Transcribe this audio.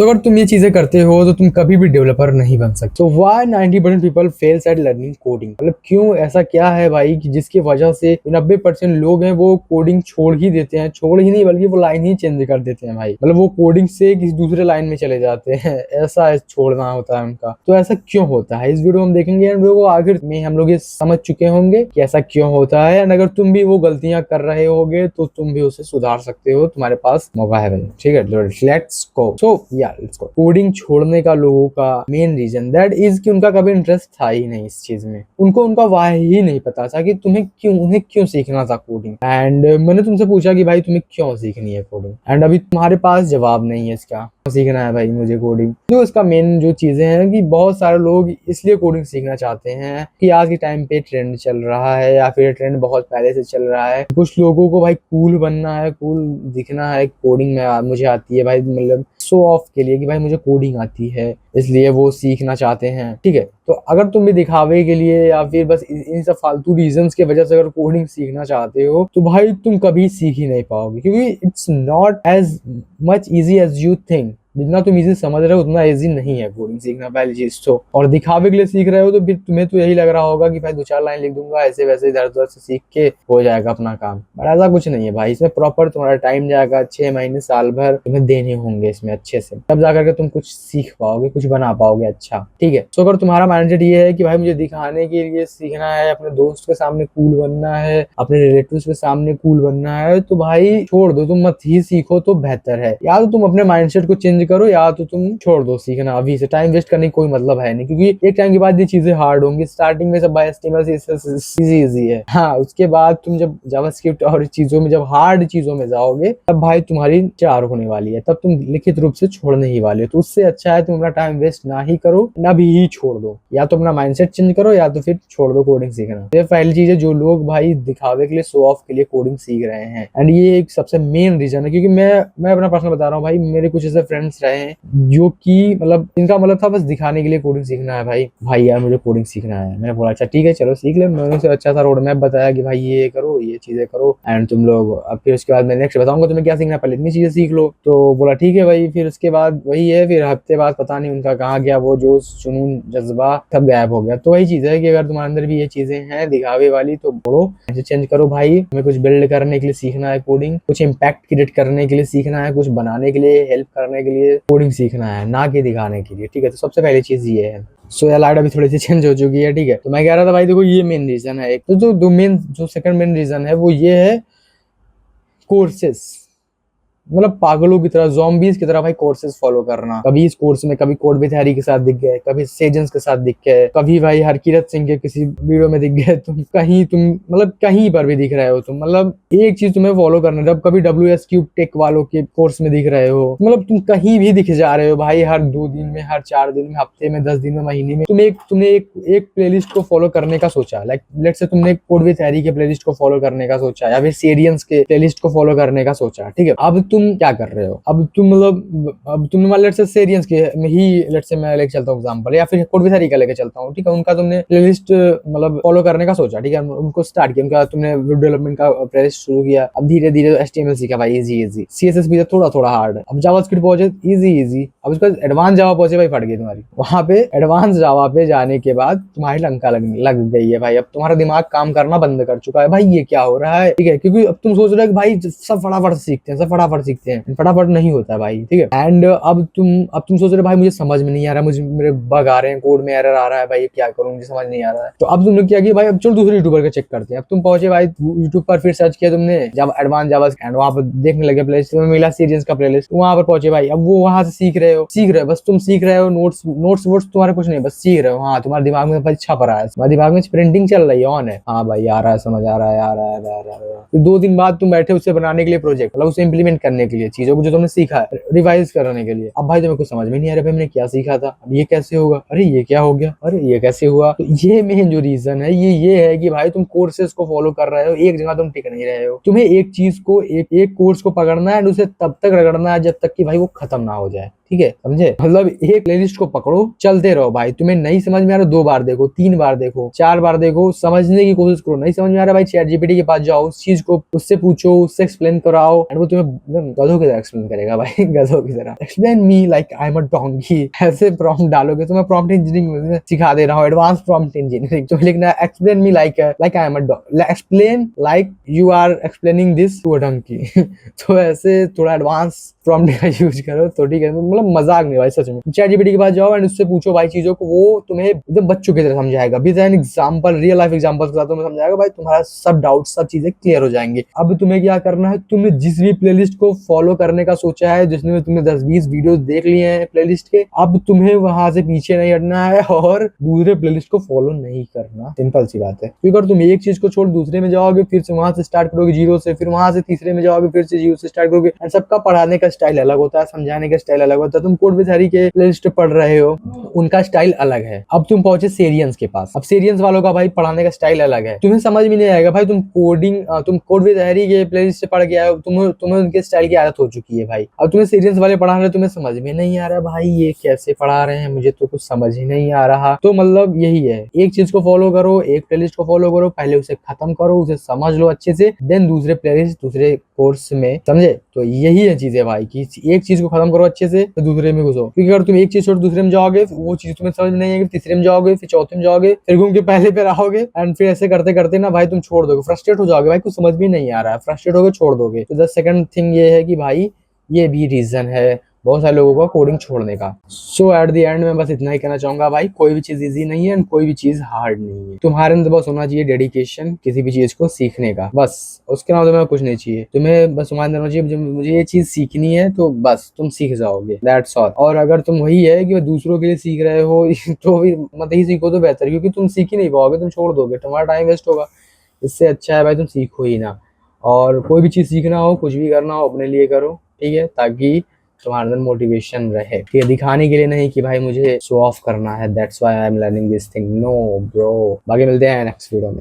तो अगर तुम ये चीजें करते हो तो तुम कभी भी डेवलपर नहीं बन सकते। तो why 90% people fails eight learning coding, मतलब क्यों, ऐसा क्या है भाई कि जिसकी वजह से 90% लोग हैं वो कोडिंग छोड़ ही देते हैं, छोड़ ही नहीं बल्कि वो लाइन ही चेंज कर देते हैं भाई, मतलब वो कोडिंग से किसी दूसरे लाइन में चले जाते हैं, ऐसा छोड़ना होता है उनका। तो ऐसा क्यों होता है इस वीडियो हम देखेंगे, एंड वीडियो को आखिर में हम लोग ये समझ चुके होंगे कि ऐसा क्यों होता है, एंड अगर तुम भी वो गलतियां कर रहे होगे तो तुम भी उसे सुधार सकते हो, तुम्हारे पास मौका है भाई। ठीक है, लेट्स गो। सो या लेट्स गो। कोडिंग छोड़ने का लोगों का मेन रीजन दैट इज कि उनका कभी इंटरेस्ट था ही नहीं इस चीज में, उनको उनका वाह ही नहीं पता था कि उन्हें क्यों सीखना था कोडिंग। एंड मैंने तुमसे पूछा कि भाई तुम्हें क्यों सीखनी है कोडिंग, एंड अभी तुम्हारे पास जवाब नहीं है इसका, सीखना है भाई मुझे कोडिंग। तो इसका मेन जो चीजें हैं कि बहुत सारे लोग इसलिए कोडिंग सीखना चाहते हैं कि आज के टाइम पे ट्रेंड चल रहा है, या फिर ट्रेंड बहुत पहले से चल रहा है। कुछ लोगों को भाई कूल बनना है, कूल दिखना है, कोडिंग में मुझे आती है भाई, मतलब शो ऑफ के लिए कि भाई मुझे कोडिंग आती है, इसलिए वो सीखना चाहते हैं। ठीक है, तो अगर तुम भी दिखावे के लिए या फिर बस इन सब फालतू रीजंस की वजह से अगर कोडिंग सीखना चाहते हो तो भाई तुम कभी सीख ही नहीं पाओगे, क्योंकि it's not as much easy as you think. जितना तुम इजी समझ रहे हो उतना इजी नहीं है कोडिंग सीखना, पहली चीज तो। और दिखावे के लिए सीख रहे हो तो फिर तुम्हें तो यही लग रहा होगा कि भाई 2-4 लाइन लिख दूंगा, ऐसे वैसे इधर उधर से सीख के हो जाएगा अपना काम, बट ऐसा कुछ नहीं है भाई। इसमें प्रॉपर तुम्हारा टाइम जाएगा, 6 महीने साल भर तुम्हें देने होंगे इसमें अच्छे से, तब जाकर के तुम कुछ सीख पाओगे, कुछ बना पाओगे अच्छा। ठीक है, तो अगर तुम्हारा माइंडसेट ये है कि भाई मुझे दिखाने के लिए सीखना है, अपने दोस्त के सामने कूल बनना है, अपने रिलेटिव्स के सामने कूल बनना है, तो भाई छोड़ दो, तुम मत ही सीखो तो बेहतर है। या तो तुम अपने माइंडसेट को चेंज करो या तो तुम छोड़ दो सीखना अभी से, टाइम वेस्ट करने की कोई मतलब है नहीं, क्योंकि एक टाइम के बाद ये चीजें हार्ड होंगी। स्टार्टिंग में सब HTML इजी है, हाँ, उसके बाद तुम जब जावास्क्रिप्ट और चीजों में, जब हार्ड चीजों में जाओगे तब भाई तुम्हारी चार होने वाली है, तब तुम लिखित रूप से छोड़ने ही वाले हो। तो उससे अच्छा है तुम अपना टाइम वेस्ट ना ही करो, ना भी ही छोड़ दो, या तो अपना माइंडसेट चेंज करो या तो फिर छोड़ दो कोडिंग सीखना। ये पहली चीज है, जो लोग भाई दिखावे के लिए, शो ऑफ के लिए कोडिंग सीख रहे हैं, एंड ये एक सबसे मेन रीजन है। क्योंकि मैं अपना पर्सनल बता रहा हूँ भाई, मेरे कुछ ऐसे फ्रेंड्स रहे हैं जो कि मतलब इनका मतलब था बस दिखाने के लिए कोडिंग सीखना है। भाई यार मुझे कोडिंग सीखना है, मैंने बोला अच्छा ठीक है चलो सीख ले। मैंने उसे अच्छा सा रोड मैप बताया कि भाई ये करो, ये चीजें करो, एंड तुम लोग, अब फिर उसके बाद मैं नेक्स्ट बताऊंगा तुम्हें क्या सीखना है, पहले इतनी चीजें सीख लो। तो बोला ठीक है भाई। फिर उसके बाद वही है, फिर हफ्ते बाद पता नहीं उनका कहाँ गया वो जोश, जुनून, जज्बा, सब गायब हो गया। तो वही चीज है कि अगर तुम्हारे अंदर भी ये चीजें हैं दिखावे वाली तो बोलो, चेंज करो भाई। हमें कुछ बिल्ड करने के लिए सीखना है कोडिंग, कुछ इम्पैक्ट क्रिएट करने के लिए सीखना है, कुछ बनाने के लिए, हेल्प करने के लिए कोडिंग सीखना है, ना कि दिखाने के लिए। ठीक है, तो सबसे पहली चीज ये है। सो यार लाइट अभी थोड़ी सी चेंज हो चुकी है। ठीक है, तो मैं कह रहा था भाई देखो ये मेन रीजन है एक, तो जो सेकंड मेन रीजन है वो ये है कोर्सेस, मतलब पागलों की तरह, ज़ॉम्बीज की तरह भाई कोर्सेज फॉलो करना। कभी इस कोर्स में, कभी कोड विद हैरी के साथ दिख गए, कभी सेजन्स के साथ दिख गए, कभी भाई हरकीरत सिंह के किसी वीडियो में दिख गए, तुम मतलब कहीं पर भी दिख रहे हो तुम, मतलब एक चीज तुम्हें फॉलो करना। जब कभी WS टेक वालों के कोर्स में दिख रहे हो, मतलब तुम कहीं भी दिख जा रहे हो भाई, हर 2 दिन में, हर 4 दिन में, हफ्ते में, 10 दिन में, महीने में, तुमने एक प्लेलिस्ट को फॉलो करने का सोचा। लाइक लेट्स से तुमने कोड विद हैरी के प्लेलिस्ट को फॉलो करने का सोचा, या फिर सेरियंस के प्लेलिस्ट को फॉलो करने का सोचा। ठीक है, अब तुम क्या कर रहे हो, अब तुम मतलब, अब तुमने मान लेट्स से सेरियंस के में ही, लेट्स से मैं लेके चलता हूँ एग्जांपल, या फिर कोड विद हैरी का लेके चलता हूँ। ठीक है, उनका तुमने प्लेलिस्ट मतलब फॉलो करने का सोचा। ठीक है, उनको स्टार्ट किया, उनका तुमने वेब डेवलपमेंट का प्लेलिस्ट शुरू किया। अब धीरे धीरे HTML सीखा भाई, इजी इजी, CSS भी थोड़ा थोड़ा हार्ड। अब जावास्क्रिप्ट पहुंचे, इजी इजी। अब उसका एडवांस जावा पहुंचे भाई, फट गई तुम्हारी। वहां पे एडवांस जावा पे जाने के बाद तुम्हारी लंका लग गई है भाई, अब तुम्हारा दिमाग काम करना बंद कर चुका है भाई, ये क्या हो रहा है। ठीक है, क्योंकि अब तुम सोच रहे हो कि भाई सब फटाफट सीखते हैं, सब फटाफट सीखते हैं, फटाफट नहीं होता है भाई। ठीक है, एंड अब तुम सोच रहे भाई मुझे समझ में नहीं आ रहा, मुझे मेरे बग आ रहे हैं, कोड में एरर आ रहा है भाई, क्या करूं, मुझे समझ नहीं आ रहा है। तो अब तुमने क्या किया भाई, अब चलो दूसरे यूट्यूबर का चेक करते हैं। अब तुम पहुंचे भाई यूट्यूब पर, फिर सर्च किया तुमने जब एडवांस जावा, एंड वहां पर देखने लगे प्लेलिस्ट में मिला सीरीज का प्लेलिस्ट, वहां पर पहुंचे भाई। अब वो वहां से सीख रहे हो, बस तुम सीख रहे हो, नोट्स वोट्स तुम्हारे कुछ नहीं, बस सीख रहे हो। हाँ, तुम्हारे दिमाग में परीक्षा पर है, तुम्हारे दिमाग में प्रिंटिंग चल रही है, ऑन है, हाँ भाई आ रहा है, समझ आ रहा है, आ रहा है, आ रहा है। फिर 2 दिन बाद तुम बैठे उसे बनाने के लिए प्रोजेक्ट, मतलब उसे इंप्लीमेंट करने के लिए, चीजों को जो तुमने सीखा है रिवाइज करने के लिए। अब भाई तुम्हें कुछ समझ में नहीं आ रहा भाई मैंने क्या सीखा था, अब ये कैसे होगा, अरे ये क्या हो गया, अरे ये कैसे हुआ। तो ये मेन जो रीजन है ये है कि भाई तुम कोर्सेज को फॉलो कर रहे हो, एक जगह तुम टिक नहीं रहे हो। तुम्हें एक चीज को, एक कोर्स को पकड़ना है, उसे तब तक रगड़ना है जब तक कि भाई वो खत्म ना हो जाए। ठीक है, समझे? मतलब एक प्लेलिस्ट को पकड़ो, चलते रहो भाई। तुम्हें नहीं समझ में आ रहा 2 बार देखो, 3 बार देखो, 4 बार देखो, समझने की कोशिश करो। नहीं समझ में आ रहा भाई, चैट जीपीटी के पास जाओ, उस चीज को उससे पूछो, उससे एक्सप्लेन कराओ, एंड वो तुम्हें गधों की तरह एक्सप्लेन करेगा भाई। गधों की तरह explain me like I am a donkey, ऐसे प्रॉम्प्ट डालोगे तो मैं प्रॉम्प्ट इंजीनियरिंग सिखा दे रहा हूँ, एडवांस प्रॉम्प्ट इंजीनियरिंग। तो लिखना है explain me like I am a explain like you are explaining this to a donkey. तो ऐसे थोड़ा एडवांस प्रॉम्प्ट का यूज करो तो ठीक है। मतलब मजाक नहीं भाई, सच में। चैट जीपीटी के पास जाओ एंड उससे पूछो भाई चीजों को, वो तुम्हें एकदम बच्चों की तरह समझाएगा। With an example, real life example के साथ तुम्हें समझाएगा भाई, तुम्हारा सब डाउट, सब चीजें क्लियर हो जाएंगे। अब तुम्हें क्या करना है, तुमने जिस भी प्लेलिस्ट को फॉलो करने का सोचा है, जिसमें तुमने 10-20 वीडियो देख लिए हैं प्लेलिस्ट के, अब तुम्हें वहां से पीछे नहीं हटना है और दूसरे प्लेलिस्ट को फॉलो नहीं करना। सिंपल सी बात है। क्योंकि अगर तुम एक चीज को छोड़ दूसरे में जाओगे, फिर से वहां से स्टार्ट करोगे जीरो से, फिर वहां से तीसरे में जाओगे, फिर से जीरो से स्टार्ट करोगे। एंड सबका पढ़ाने का स्टाइल अलग होता है, समझाने का स्टाइल अलग होता है। तुम कोड विद हरी के प्लेलिस्ट पढ़ रहे हो, उनका स्टाइल अलग है। अब तुम पहुंचे सेरियंस के पास, अब सेरियंस वालों का भाई पढ़ाने का स्टाइल अलग है, तुम्हें समझ में नहीं आएगा भाई। तुम कोड विद हरी के प्लेलिस्ट से पढ़ के आए हो, तुम्हें उनके स्टाइल की आदत हो चुकी है भाई। अब तुम्हें सेरियंस वाले पढ़ा रहे हो, तुम्हें समझ में नहीं आ रहा भाई ये कैसे पढ़ा रहे हैं, मुझे तो कुछ समझ ही नहीं आ रहा। तो मतलब यही है, एक चीज को फॉलो करो, एक प्लेलिस्ट को फॉलो करो, पहले उसे खत्म करो, उसे समझ लो अच्छे से, देन दूसरे प्लेलिस्ट, दूसरे कोर्स में, समझे? तो यही है चीजें भाई, कि एक चीज को खत्म करो अच्छे से, तो दूसरे में घुसो। क्योंकि अगर तुम एक चीज छोड़ दूसरे में जाओगे, वो चीज तुम्हें समझ नहीं आएगी, तीसरे में जाओगे, फिर चौथे में जाओगे, फिर घूम के पहले पे रहोगे, एंड फिर ऐसे करते करते ना भाई तुम छोड़ दोगे, फ्रस्ट्रेट हो जाओगे भाई, कुछ समझ में नहीं आ रहा है, फ्रस्ट्रेट होकर छोड़ दोगे। तो द सेकंड थिंग ये है कि भाई ये भी रीजन है बहुत सारे लोगों का कोडिंग छोड़ने का। सो एट द एंड में बस इतना ही कहना चाहूंगा भाई, कोई भी चीज इजी नहीं है एंड कोई भी चीज हार्ड नहीं है। तुम्हारे अंदर बस होना चाहिए डेडिकेशन किसी भी चीज को सीखने का, बस। उसके अलावा तुम्हें कुछ नहीं चाहिए। तुम्हें बस तुम्हारे अंदर होना चाहिए मुझे ये चीज सीखनी है, तो बस तुम सीख जाओगे, दैट्स ऑल। और अगर तुम वही है कि दूसरों के लिए सीख रहे हो तो भी मत ही सीखो तो बेहतर, क्योंकि तुम सीख ही नहीं पाओगे, तुम छोड़ दोगे, तुम्हारा टाइम वेस्ट होगा। इससे अच्छा है भाई तुम सीखो ही ना। और कोई भी चीज सीखना हो, कुछ भी करना हो, अपने लिए करो, ठीक है, ताकि तुम्हारे अंदर मोटिवेशन रहे, ठीक है, दिखाने के लिए नहीं कि भाई मुझे शो ऑफ करना है, that's why I am learning this thing. No bro. बाकी मिलते हैं नेक्स्ट वीडियो में।